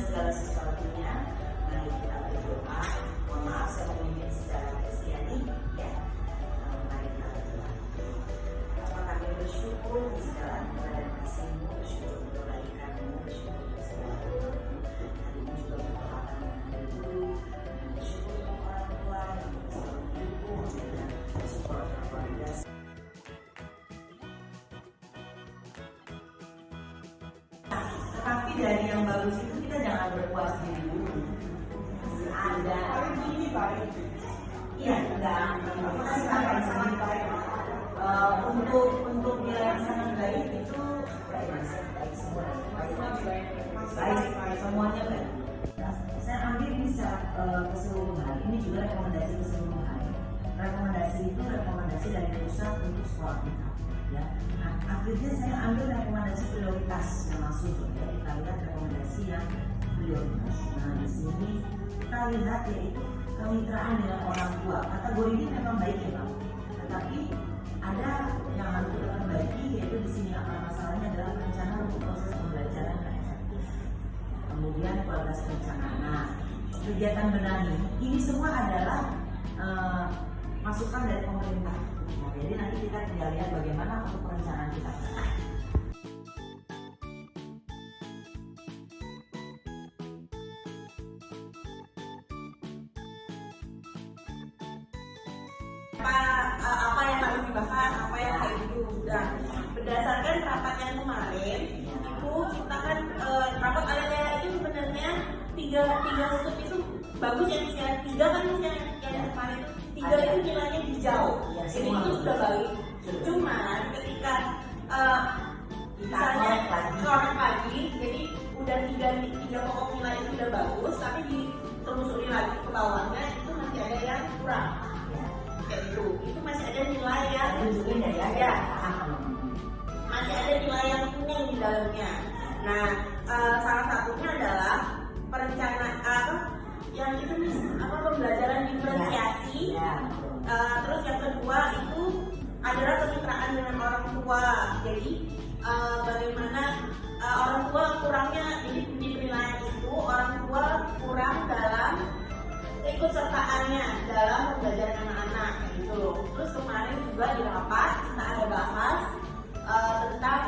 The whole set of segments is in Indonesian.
segala sesuatunya. Mari kita berdoa. Mohon maaf saya memimpin secara Kristiani, ya. Mari kita berdoa. Bapa, kami bersyukur di segala anugerah dan kasih-Mu, bersyukur untuk kebaikan-Mu, bersyukur untuk segala rahmat-Mu. Hari ini juga berdoa mengenai guru, dan bersyukur untuk orang tua yang selalu mendukung dan support keluarga. Tetapi dari yang bagus itu kita jangan berpuas diri dulu. Masih ada. Ini baik. Iya, enggak. Masih akan sangat baik. Untuk nilai yang sangat baik itu baik semua. Baik semuanya baik. Saya ambil ini secara keseluruhan. Ini juga rekomendasi keseluruhan. Rekomendasi itu rekomendasi dari pusat untuk sekolah kita. Ya. Nah, akhirnya saya ambil rekomendasi prioritas yang masuk, ya. Kita lihat rekomendasi yang prioritas. Nah, di sini kita lihat yaitu kemitraan dengan orang tua. Kategori ini memang baik ya, Pak. Tetapi ada yang harus kita perbaiki, yaitu di sini apa masalahnya adalah perencanaan untuk proses pembelajaran yang efektif. Kemudian kualitas perencanaan. Nah, kegiatan benahi ini semua adalah masukan dari pemerintah. Nah, jadi nanti kita tinggal lihat bagaimana untuk perencanaan kita. Apa yang harus dibahas, apa yang harus diundang. Berdasarkan rapat yang kemarin, Ibu, kita kan rapat ala itu sebenarnya tiga studi itu bagus ya, tiga kan yang kemarin itu tiga itu nilainya hijau, jadi itu sudah baik. Cuman ketika misalnya korek pagi, jadi udah tiga pokok nilai itu udah bagus, tapi ditelusuri lagi ke bawahnya itu masih ada yang kurang. Itu masih ada nilai yang masih ada nilai yang kuning di dalamnya. Nah, salah satunya adalah perencanaan yang itu pembelajaran diferensiasi. Terus yang kedua itu adalah kemitraan dengan orang tua. Jadi bagaimana orang tua kurangnya di penilaian itu, orang tua kurang dalam keikutsertaannya dalam pembelajaran anak-anak gitu. Terus kemarin juga di rapat kita ada bahas tentang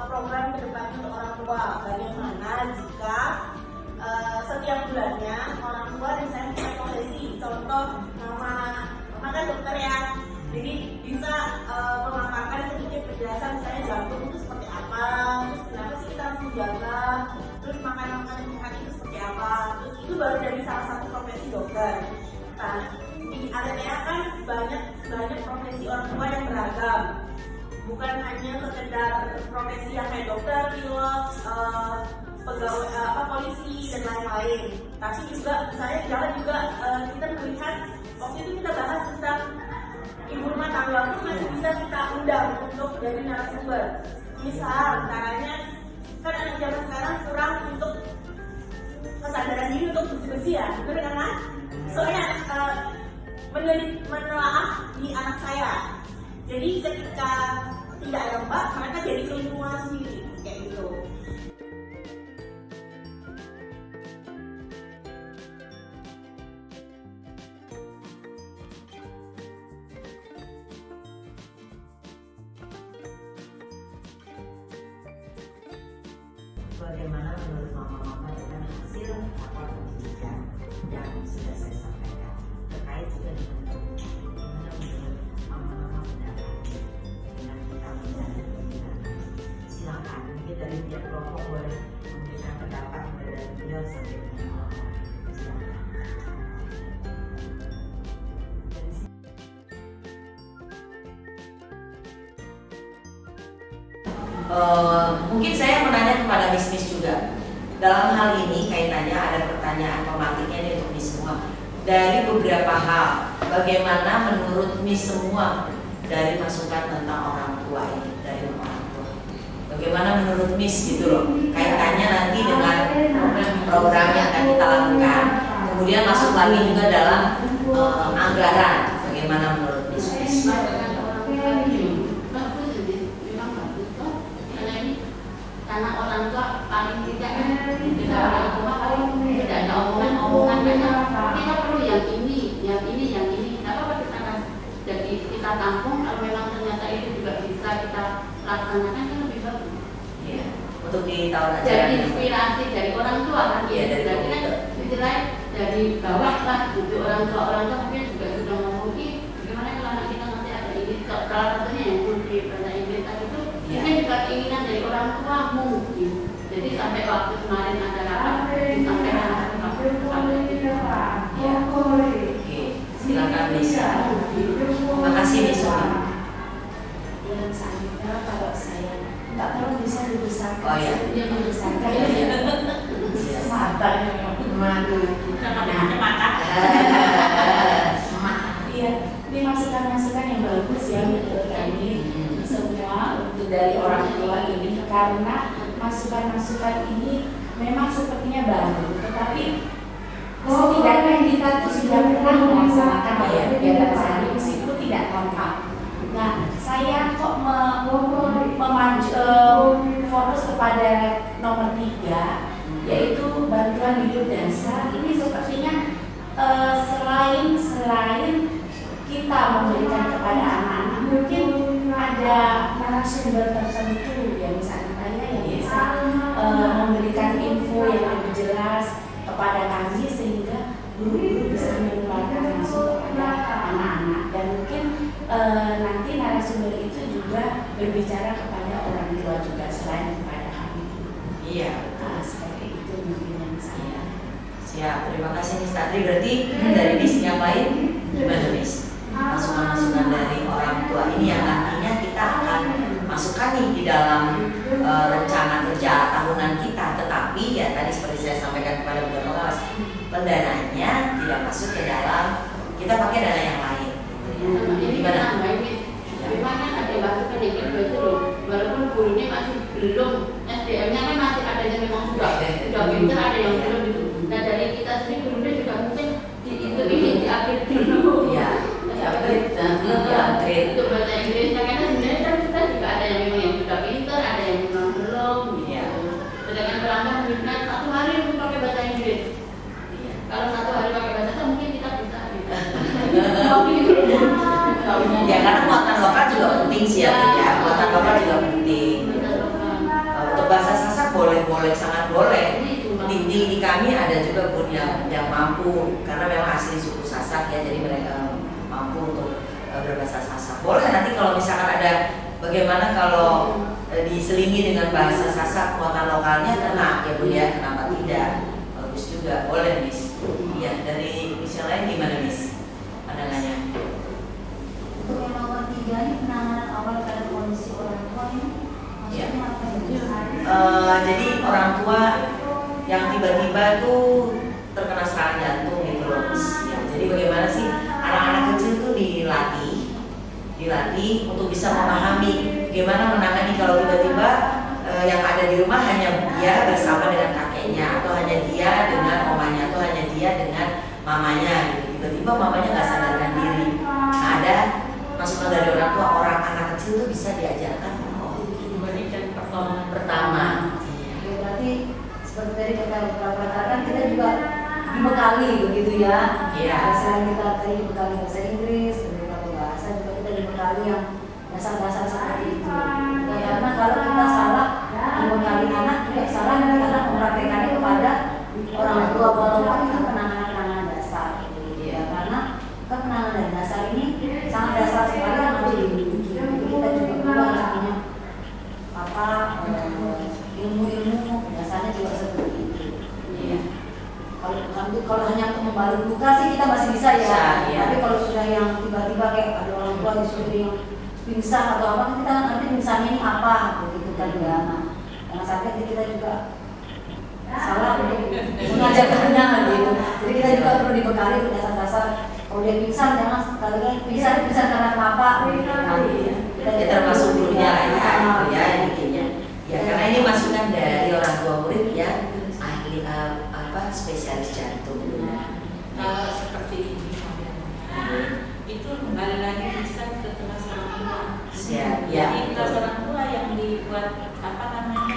program kedepannya untuk orang tua. Bagaimana jika setiap bulannya orang tua misalnya punya profesi, contoh mama kan dokter ya, jadi bisa memaparkan sedikit penjelasan misalnya jantung itu seperti apa, terus kenapa sih kita harus menjaga, terus makanan sehat itu seperti apa. Terus itu baru dari salah satu profesi dokter. Nah, di ATTA kan banyak profesi orang tua yang beragam, bukan hanya sekedar profesi yang kayak dokter, pilot, pegawai polisi dan lain-lain. Tapi juga misalnya juga kita melihat waktu itu kita bahas tentang ibu rumah tangga pun masih bisa kita undang untuk dari narasumber. Misal caranya kan anak zaman sekarang kurang untuk kesadaran diri untuk bersih-bersih ya, benar kan? Soalnya menelaah di anak saya. Jadi ketika tidak ada mbak, mereka jadi keluar sendiri kayak gitu. Bagaimana menurut mama-mama dengan hasil rapat pendidikan yang sudah saya sampaikan, terkait juga dengan bagaimana menurut mama-mama pendapat dengan kita menjalani pendidikan. Silakan mungkin dari pihak kelompok boleh memberikan pendapat dari beliau sampai dengan mama. Silakan. Mungkin saya menanya kepada Miss juga. Dalam hal ini kaitannya ada pertanyaan pematiknya nih untuk Miss semua. Dari beberapa hal, bagaimana menurut Miss semua dari masukan tentang orang tua ini, dari orang tua? Bagaimana menurut Miss gitu loh? Kaitannya nanti dengan program yang akan kita lakukan. Kemudian masuk lagi juga dalam anggaran. Bagaimana menurut Miss? karena orang tua paling tidak dengan orang tua paling tidak ada omongan banyak. Kita perlu yang ini. Kenapa kita akan jadi kita tampung kalau memang ternyata itu juga bisa kita laksanakan kan lebih bagus. Iya. Untuk di tahun ajaran. Jadi inspirasi dari orang tua kan. Iya, dari berarti kan istilahnya dari bawah lah gitu orang tua mungkin juga sudah ngomong gimana kalau anak kita nanti ada ini salah satunya yang di bahasa Inggris tadi itu ini juga keinginan dari orang tua mungkin. Jadi sampai waktu kemarin ada rapat disampaikan Ya. Oke, silakan Nisa. Terima kasih Nisa. Yang selanjutnya kalau saya nggak perlu bisa dibesarkan. Oh ya. Dia membesarkan. Sabar, madu. Iya, ini masukan-masukan yang bagus ya menurut kami semua untuk dari orang tua ini karena masukan-masukan ini memang sepertinya baru, tetapi setidaknya kita tuh sudah pernah melaksanakan ya kegiatan sehari meskipun tidak tampak. Nah, saya kok fokus kepada nomor 3 yaitu bantuan hidup dasar. Ini sepertinya selain kita memberikan kepada anak-anak, mungkin ada narasumber tertentu ya misalnya saya yang bisa memberikan info yang lebih jelas kepada kami sehingga guru-guru bisa menularkan langsung kepada anak-anak dan mungkin nanti narasumber itu juga berbicara kepada orang tua juga selain kepada kami. Iya. Seperti itu mungkin yang saya. Siap, terima kasih Miss Tadri. Berarti dari Miss yang lain gimana Miss? Masukan-masukan dari orang tua ini yang nantinya kita akan masukkan nih di dalam rencana kerja tahunan kita. Tetapi ya tadi seperti saya sampaikan kepada beberapa kelas, pendananya tidak masuk ke dalam, kita pakai dana yang lain. Gimana? Memang kan ada masukan yang kedua itu loh, walaupun gurunya masih belum, SDM-nya kan masih ada yang memang sudah pintar, ada yang belum itu. Nah dari kita sendiri gurunya juga mungkin itu ini diupgrade dulu. Ya, diupgrade. Untuk bahasa Inggrisnya karena sebenarnya kan kita juga ada yang memang yang sudah pintar, ada yang memang belum. Gitu. Sedangkan pelanggan mungkin 1 hari mungkin pakai bahasa Inggris. Kalau 1 hari pakai bahasa Inggris mungkin kita bisa. Ya karena muatan lokal juga penting sih ya, muatan lokal juga penting. Untuk bahasa Sasak boleh sangat boleh. Di kami ada juga guru yang mampu karena memang asli suku Sasak ya, jadi mereka mampu untuk berbahasa Sasak. Boleh nanti kalau misalkan ada bagaimana kalau diselingi dengan bahasa Sasak muatan lokalnya kena ya Bu ya, kenapa tidak? Bagus juga, boleh Miss. Iya, dari Miss yang lain gimana Miss? Pandangannya? Untuk yang nomor 3 ini penanganan awal pada kondisi orang tua ini maksudnya apa ya? Jadi orang tua yang tiba-tiba tuh terkena serangan jantung gitu loh Miss. Ya, jadi bagaimana sih anak-anak kecil tuh dilatih untuk bisa memahami bagaimana menangani kalau tiba-tiba yang ada di rumah hanya dia bersama dengan kakeknya atau hanya dia dengan omanya atau hanya dia dengan mamanya gitu. Tiba-tiba mamanya nggak sadarkan diri. Nah, ada masukan dari orang tua, orang anak kecil tuh bisa diajarkan Dibandingkan pertama. Ya, berarti seperti tadi kata beberapa katakan kita juga dibekali begitu ya. Iya. Selain kita tadi dibekali bahasa Inggris, beberapa bahasa juga kita dibekali yang dasar-dasar seperti itu. Ya, karena kalau kita salah membekali anak juga salah nanti anak mempraktekannya kepada orang tua walaupun itu penanganan dasar. Ya, karena penanganan dasar ini sangat dasar sekali yang harus dimiliki. Jadi kita juga perlu harus punya ilmu-ilmu dasarnya juga seperti itu. Iya. Kalau hanya untuk membalut luka sih kita masih bisa ya. Iya. Tapi kalau sudah yang tiba-tiba kayak ada orang tua disuruh yang pingsan atau apa, kita nanti pingsannya ini apa begitu kan ya. Nah, jangan sampai kita juga salah untuk mengajarkannya gitu. Jadi kita juga perlu dibekali dasar-dasar. Kalau dia pingsan jangan sekali pingsan karena apa gitu kan. Ya termasuk gurunya lah ya intinya. Ya karena ini masukan dari orang tua murid yang ahli spesialis jantung. Kalau seperti ini itu kembali lagi bisa ke kelas orang tua. Siap, ya. Jadi kelas orang tua yang dibuat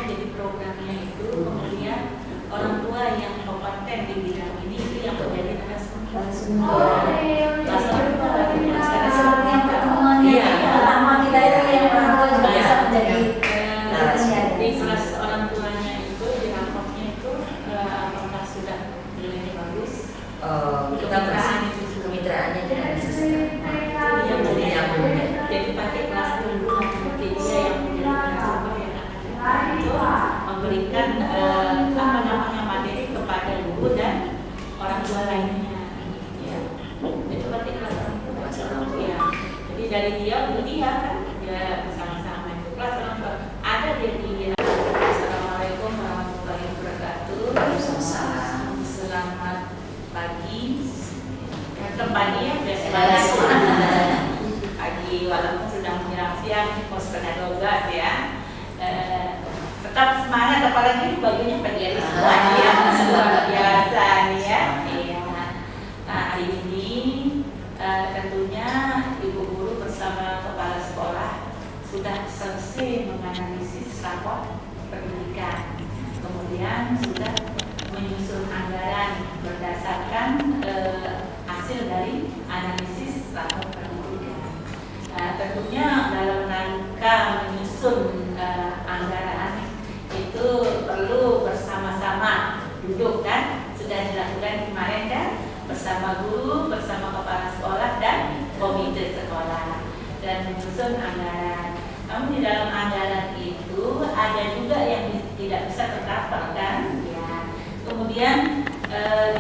jadi program berkonten di bidang ini itu yang menjadi narasumber. Seperti yang pertemuan yang pertama kita itu yang orang tua juga bisa menjadi di kelas orang tuanya itu di raportnya itu apakah sudah nilainya bagus? Kemitraan itu kemitraannya tidak bisa Jadi pakai kelas dulu nanti dia yang menjadi narasumber yang akan itu memberikan materi kepada guru dan orang tua lainnya. Ya. Itu pakai kelas orang tua. Ya. Jadi dari dia untuk dia kan dia bersama-sama itu kelas orang tua. Ada dia di Assalamualaikum warahmatullahi wabarakatuh. Selamat pagi. Kembali ya pagi walaupun sudah menjelang siang pos setengah 12 ya. Tetap semangat apalagi bajunya pagi hari semua ya, luar biasa nih ya. Iya. Nah hari ini tentunya ibu guru bersama kepala sekolah sudah selesai menganalisis rapor pendidikan, kemudian sudah menyusun anggaran berdasarkan hasil dari analisis rapor pendidikan. Tentunya dalam rangka menyusun anggaran itu perlu bersama-sama duduk kan, sudah dilakukan kemarin kan, bersama guru, bersama kepala sekolah dan komite sekolah dan menyusun anggaran. Namun di dalam anggaran itu ada juga yang tidak bisa tercover kan, ya. Kemudian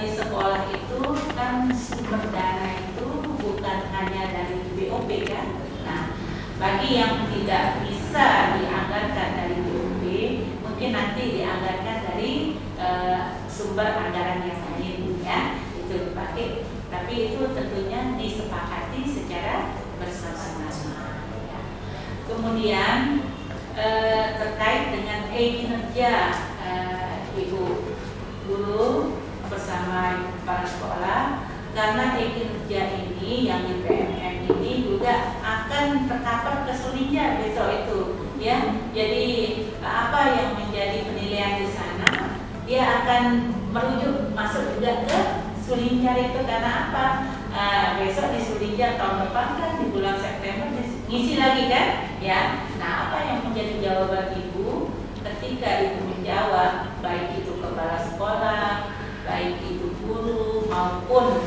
di sekolah itu kan sumber dana itu bukan hanya dari BOP kan. Nah, bagi yang tidak bisa dianggarkan dari BOP, mungkin nanti dianggarkan dari sumber anggaran yang lain ya, itu dipakai. Tapi itu tentunya disepakati secara bersama-sama. Ya. Kemudian terkait dengan kinerja ibu guru bersama kepala sekolah, karena kinerja ini yang di PMM ini juga akan tercover ke Sulinja besok itu ya. Jadi apa yang menjadi penilaian di sana dia akan merujuk masuk juga ke Sulinja itu, karena apa? Besok di Sulinja tahun depan kan di bulan September ngisi lagi kan ya. Nah apa yang menjadi jawaban ibu ketika ibu menjawab, baik itu kepala sekolah, baik itu guru maupun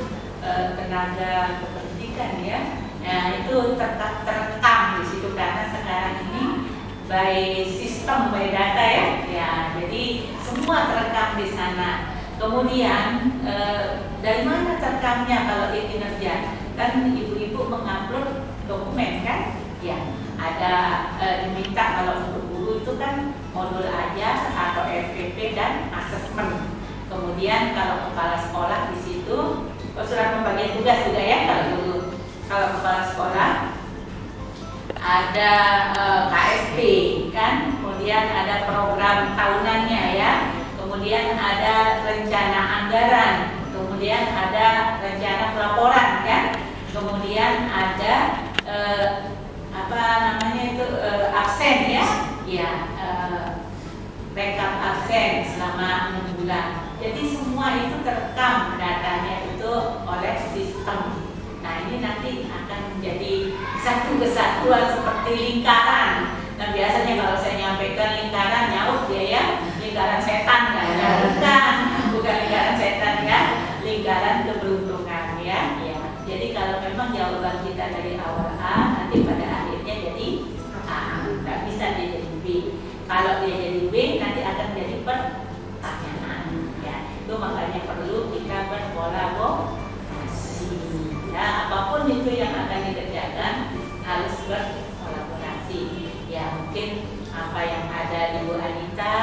tenaga pendidikan ya, itu terekam di situ karena sekarang ini by sistem by data ya, jadi semua terekam di sana. Kemudian dari mana terekamnya kalau di kinerja? Kan ibu-ibu mengupload dokumen kan, ya ada diminta kalau untuk guru itu kan modul aja atau FPP dan asesmen. Kemudian kalau kepala sekolah di situ surat pembagian tugas juga ya kalau guru. Kalau kepala sekolah ada KSP kan, kemudian ada program tahunannya ya, kemudian ada rencana anggaran, kemudian ada rencana pelaporan kan, kemudian ada absen ya, rekap absen selama 6 bulan. Jadi semua itu terekam datanya itu oleh sistem. Nah ini nanti akan menjadi satu kesatuan seperti lingkaran. Nah biasanya kalau saya nyampaikan lingkaran nyaut dia ya, lingkaran setan kan? Bukan lingkaran setan ya, lingkaran keberuntungan ya. Jadi kalau memang jawaban kita dari awal A, nanti pada akhirnya jadi A, nggak bisa dia jadi B. Kalau dia jadi B, nanti akan jadi pertanyaan ya. Itu makanya perlu kita berkolaborasi ya, apapun itu yang akan dikerjakan harus berkolaborasi ya. Mungkin apa yang ada di Ibu Anita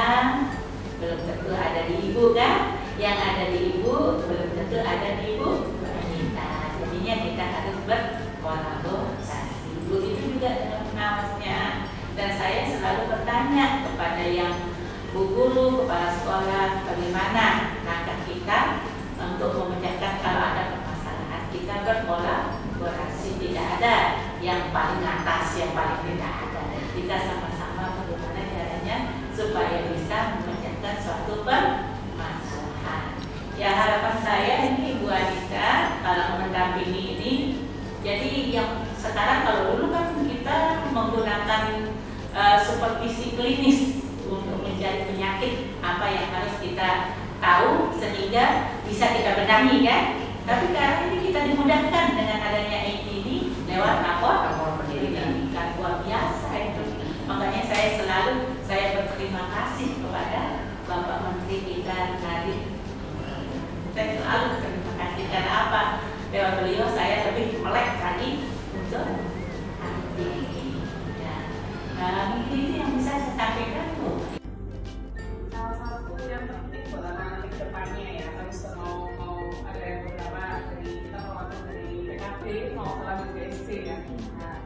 belum tentu ada di Ibu kan, yang ada di Ibu belum tentu ada di Ibu Anita. Jadinya kita harus berkolaborasi. Ibu itu juga dalam pengawasannya. Dan saya selalu bertanya kepada yang bu guru, kepala sekolah, bagaimana langkah kita untuk memecahkan kalau ada permasalahan. Kita berkolaborasi, tidak ada yang paling atas, yang paling tidak ada. Kita sama-sama bagaimana caranya supaya bisa memecahkan suatu permasalahan. Ya harapan saya ini Ibu Anissa kalau mendampingi ini, jadi yang sekarang kalau dulu kan kita menggunakan supervisi klinis untuk mencari penyakit apa yang harus kita tahu sehingga bisa kita benahi kan. Tapi sekarang ini kita dimudahkan dengan adanya IT ini lewat lapor pendidikan luar biasa itu. Makanya saya berterima kasih kepada Bapak Menteri kita Nadiem. Saya selalu terima kasih karena apa? Lewat beliau saya lebih melek lagi untuk IT. Ya. Nah, mungkin itu yang bisa saya sampaikan Bu. Salah satu yang penting buat anak-anak ke depannya ya, harus mau ada beberapa dari kita melakukan dari PKP mau lanjut ke SD ya. Nah,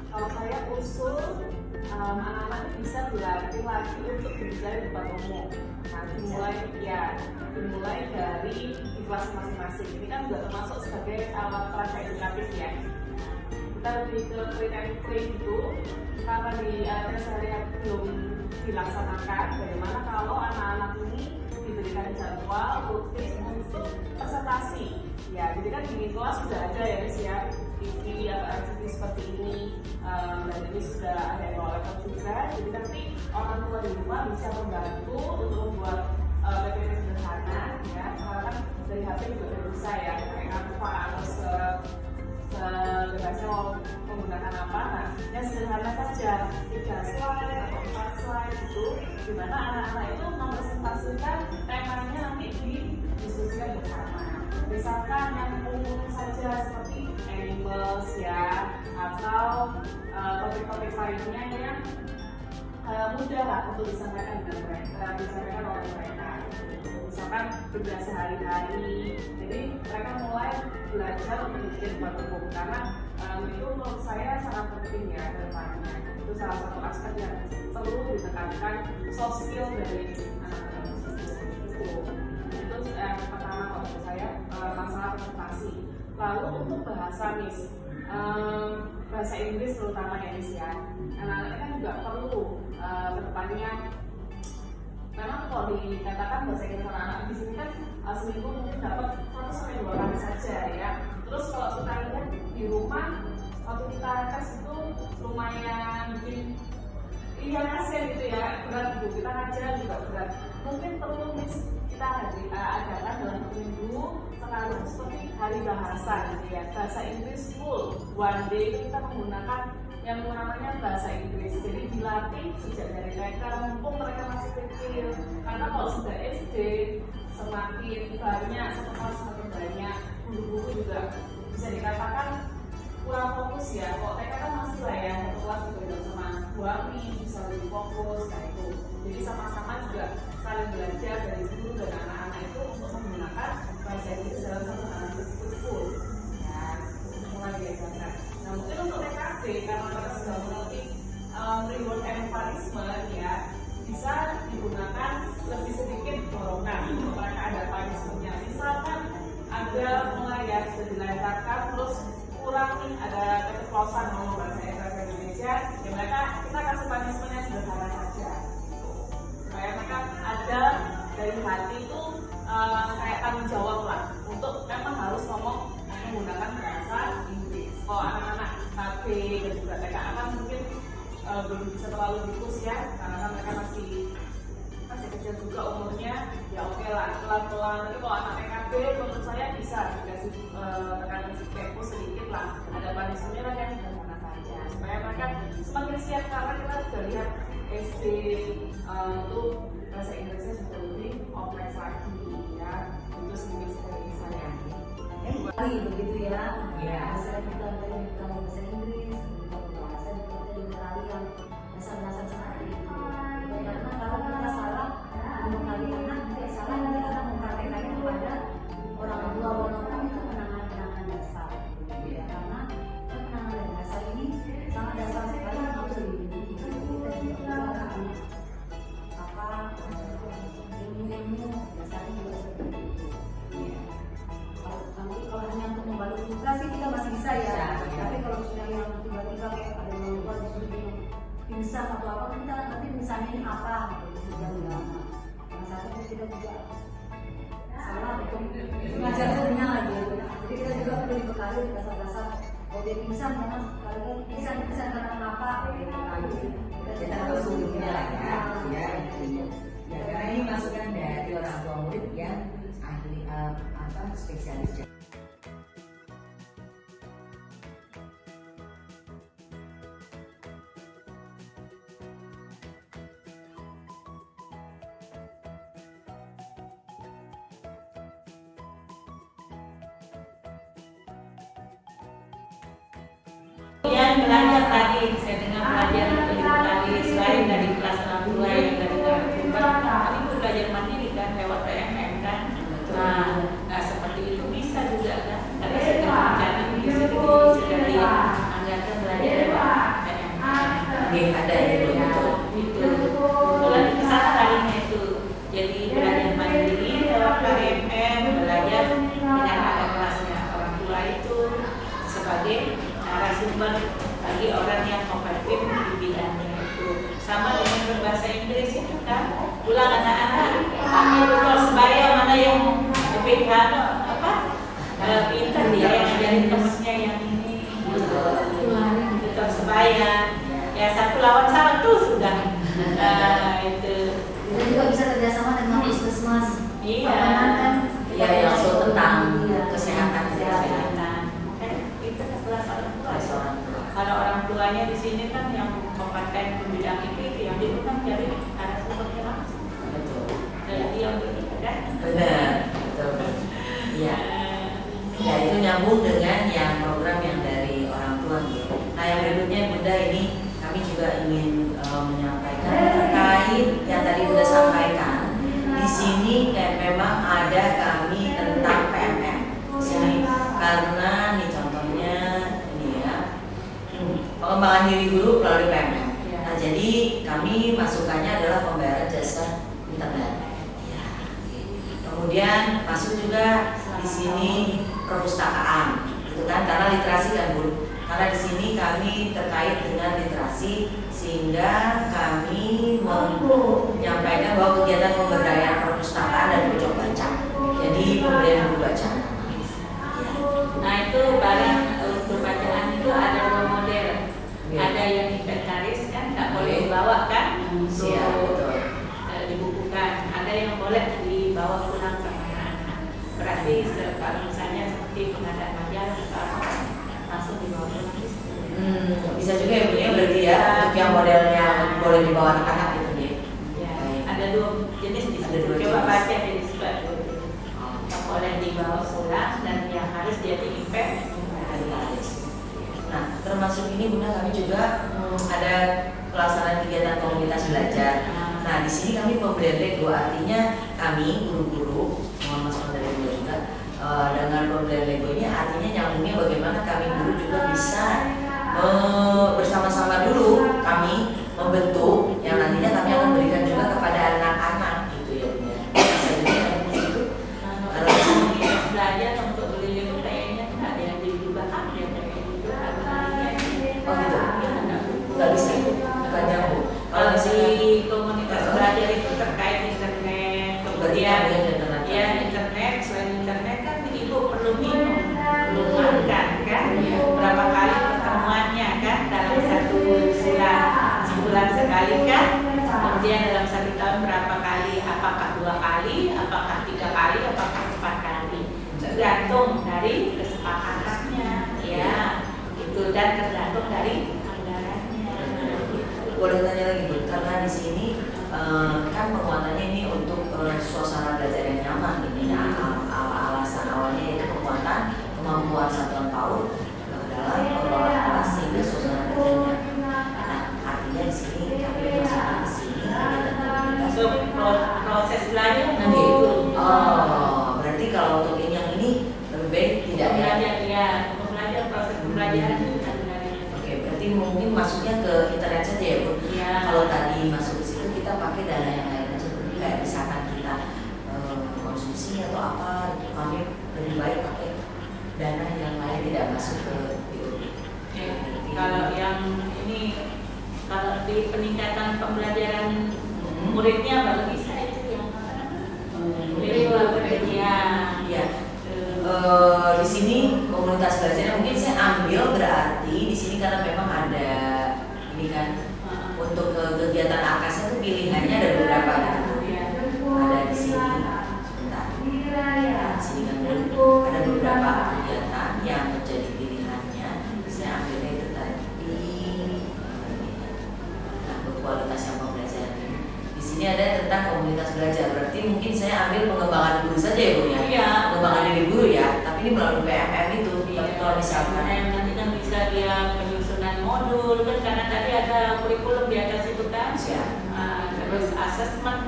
kalau saya usul anak-anak bisa berlatih lagi untuk berbicara di depan umum. Nah, dimulai dari di kelas masing-masing. Ini kan juga termasuk sebagai pelajar edukatif ya. Kita lebih ke pre-and-play itu karena di tes harian belum dilaksanakan. Bagaimana kalau anak-anak ini diberikan jadwal rutin untuk presentasi? Ya, jadi kan di kelas sudah ada ya Miss ya, TV atau LCD seperti ini, dan ini sudah ada evaluator juga. Jadi nanti orang tua di rumah bisa membantu untuk membuat PPT sederhana ya, karena kan dari HP juga bisa ya, kayak Canva atau sebebasnya mau menggunakan apa. Nah, yang sederhana saja 3 slide atau 4 slide gitu, dimana anak-anak itu mempresentasikan temanya nanti didiskusikan bersama. Misalkan yang umum saja seperti animals ya, atau topik-topik lainnya yang mudah lah untuk disampaikan dengan mereka, disampaikan oleh mereka. Misalkan benda sehari-hari, jadi mereka mulai belajar untuk bikin buat umum karena itu menurut saya sangat penting ya ke depannya. Itu salah satu aspek yang perlu ditekankan, soft skill dari anak-anak itu yang pertama kalau menurut saya masalah presentasi. Lalu untuk bahasa Miss, bahasa Inggris terutama ya Miss ya, anak-anak kan juga perlu kedepannya. Memang kalau dikatakan bahasa Inggris anak-anak di sini kan seminggu mungkin dapat 1-2 kali saja ya. Terus kalau kita lihat di rumah waktu kita tes itu lumayan bikin kasihan gitu ya, berat gitu, kita ngajar juga berat. Mungkin perlu Miss kita adakan dalam minggu sekali seperti hari bahasa gitu ya, bahasa Inggris full one day itu kita menggunakan yang namanya bahasa Inggris. Jadi dilatih sejak dari mereka, mumpung mereka masih kecil, karena kalau sudah SD semakin banyak, sekolah semakin banyak, guru-guru juga bisa dikatakan kurang fokus ya. Kalau TK kan masih lah ya, satu kelas juga sama buami bisa lebih fokus kayak itu. Jadi sama-sama juga saling belajar dari guru dan anak-anak itu untuk menggunakan bahasa Inggris dalam satu anak tersebut full ya, untuk mulai diajarkan. Nah mungkin untuk TKB karena mereka sudah mengerti reward and punishment ya, bisa digunakan lebih sedikit dorongan untuk mereka ada punishmentnya. Misalkan ada mulai ya sudah dilancarkan terus kurang nih ada keceplosan ngomong bahasa Indonesia ya, mereka kita kasih punishmentnya sederhana saja supaya mereka ada dari hati itu kayak tanggung jawab lah untuk memang harus ngomong menggunakan bahasa Inggris. Kalau anak-anak KB dan juga TK kan mungkin belum bisa terlalu dikus ya, karena mereka masih kecil juga umurnya, ya oke lah pelan-pelan. Tapi kalau anak TKB menurut saya bisa dikasih tekanan tempo sedikit lah, ada punishmentnya lah yang sederhana saja supaya mereka semakin siap, karena kita sudah lihat SD itu bahasa Inggrisnya sudah lebih kompleks lagi ya, itu sedikit sekali saya. Begitu ya. Ya. Saya kita tadi bukan bahasa Inggris, bukan bahasa kita dibekali yang dasar-dasar seperti itu. Karena kalau kita salah membekali anak, kita salah nanti akan mempraktekannya kepada orang tua walaupun itu penanganan dasar. Ya, karena penanganan dasar ini sangat dasar sekali harus dilindungi. Kita juga punya apa ilmu-ilmu dasarnya juga seperti itu. Kalau hanya untuk membantu buka sih kita masih bisa ya. Tapi kalau sudah yang tiba-tiba kayak ada orang tua disuruh pingsan atau apa, kita nanti pingsannya ini apa gitu, sudah lama. Karena satu kita juga ngajar punya lagi. Jadi kita juga perlu dibekali dasar-dasar dia pingsan karena pingsan karena kenapa Kita harus sungguhnya lah ya intinya. Ya, karena ini masukan dari orang tua murid yang ahli spesialis. Yang belajar tadi, saya dengar belajar tadi selain dari kelas orang tua yang dari narasumber, kami itu belajar mandiri kan lewat PMM kan. Nah seperti itu bisa juga kan. Karena segala rencana bisa dianggarkan belajar lewat PMM. Ada itu. Kebetulan di sana tadinya itu jadi belajar mandiri lewat PMM, belajar dengan ada kelasnya orang tua itu sebagai narasumber bagi orang yang kompetitif di bidangnya itu. Sama dengan berbahasa Inggris itu kan, pulang anak-anak kami betul sebaya mana yang lebih pintar dia yang ngajarin temennya yang ini betul sebaya ya, 1 lawan 1 sudah. Itu kita juga bisa kerjasama dengan puskesmas. iya Ya yang tentang kesehatan. Itu kelas orang tua. Kalau orang tuanya di sini kan yang kompeten di bidang itu yang itu kan jadi narasumbernya langsung. Betul. Jadi yang berbeda kan? Benar. Betul. Iya. Ya itu nyambung dengan yang program yang dari orang tua gitu. Nah yang berikutnya Bunda ini kami juga ingin menyampaikan terkait yang tadi Bunda sampaikan. Di sini memang ada kami tentang PMM. Di sini karena nih contohnya ini ya pengembangan diri guru melalui PMM. Nah jadi kami masukannya adalah pembayaran jasa internet. Ya. Kemudian masuk juga di sini perpustakaan, gitu kan? Karena literasi kan Bu. Karena di sini kami terkait dengan literasi sehingga kami menyampaikan bahwa kegiatan pemberdayaan perpustakaan dan pojok baca. Jadi pemberian buku baca. Nah itu barang untuk bacaan itu ada 2 model. Ada yang inventaris kan nggak boleh dibawa kan untuk dibukukan. Ada yang boleh dibawa pulang ke anak-anak. Berarti kalau misalnya seperti pengadaan majalah langsung dibawa pulang. Bisa juga ya punya berarti ya untuk yang modelnya boleh dibawa anak-anak gitu ya. Ya, ada 2 jenis di situ. Coba baca dari situ. Yang boleh dibawa pulang dan yang harus dia diimpek. Nah, termasuk ini Bunda kami juga ada pelaksanaan kegiatan komunitas belajar. Nah, di sini kami pemberian Lego, artinya kami guru-guru mohon masukan dari Bunda juga dengan pemberian Lego ini artinya nyambungnya bagaimana kami guru juga bisa bersama-sama dulu kami membentuk yang nantinya kami akan berikan juga kepada anak-anak gitu ya Bunda. Kalau belajar untuk beli Lego kayaknya nggak ada yang diubah ya kayak gitu. Oh gitu, nggak bisa, bukan nyambung. Kalau di komunitas belajar itu terkait internet, kemudian ya internet, selain internet kan ibu perlu minum, perlu makan kan, berapa kali pertemuannya kan dalam 1 bulan, sebulan sekali kan, kemudian dalam 1 tahun berapa kali, apakah 2 kali, apakah 3 kali, apakah 4 kali, tergantung dari kesepakatannya, ya, itu dan tergantung dari boleh tanya lagi Bu, karena di sini kan penguatannya ini untuk suasana belajar yang nyaman ini. Alasan awalnya yaitu penguatan kemampuan satuan PAUD dalam pengelolaan kelas sehingga suasana belajarnya. Nah, artinya di sini kami masukkan ke sini untuk proses belajar nanti. Oh, berarti kalau untuk yang ini lebih baik tidak ya? Ya, untuk belajar proses pembelajaran itu kan. Oke, berarti mungkin masuknya ke internet saja ya Bu. Ya. Kalau tadi masuk ke situ kita pakai dana yang lain aja, seperti kayak misalkan kita konsumsi atau apa, itu kami lebih baik pakai dana yang lain tidak masuk ke itu. Kalau yang ini, kalau di peningkatan pembelajaran muridnya baru bisa itu yang murid luar kerja. Ya. di sini komunitas belajarnya mungkin saya ambil berarti di sini karena memang ada ini kan untuk kegiatan akasnya tuh pilihannya ada beberapa gitu. Ada di sini sebentar. Di sini kan ada beberapa kegiatan yang menjadi pilihannya. Saya ambilnya itu tadi kualitas yang pembelajaran. Di sini ada tentang komunitas belajar. Berarti mungkin saya ambil pengembangan guru saja ya Bu ya. Iya. Pengembangan diri guru ya. Tapi ini melalui PMM itu. Tapi kalau misalkan nanti kan bisa dia penyusunan modul kan karena tadi ada kurikulum di atas itu kan. siap. Terus asesmen.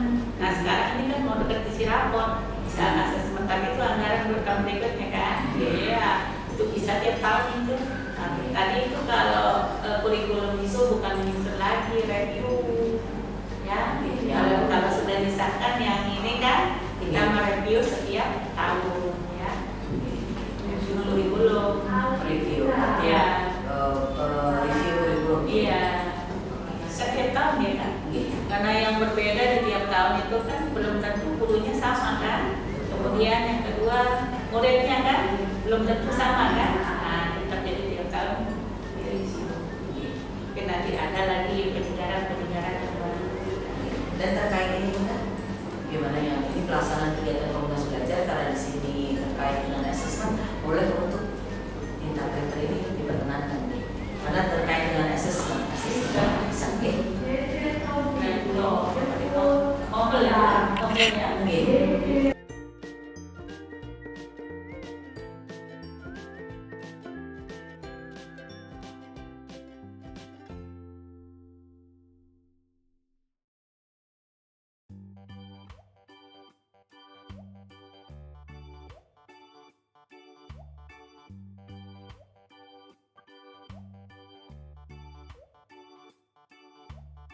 Nah sekarang ini kan mau dekat isi rapor. Bisa asesmen tapi itu anggaran bertahun berikutnya kan. Iya. Itu bisa tiap tahun itu. Tapi tadi itu kalau kurikulum itu bukan menyusun lagi review. Ya, kalau sudah disahkan yang ini kan kita mereview setiap tahun ya. Menyusun kurikulum. Review. Ya. Review kurikulum. Iya. Setiap tahun ya kan. Karena yang berbeda di tiap tahun itu kan belum tentu gurunya sama kan. Kemudian yang kedua muridnya kan belum tentu sama kan. Nah, tetap jadi tiap tahun. Mungkin nanti ada lagi penyegaran yang baru. Dan terkait ini kan gimana ya ini pelaksanaan kegiatan komunitas belajar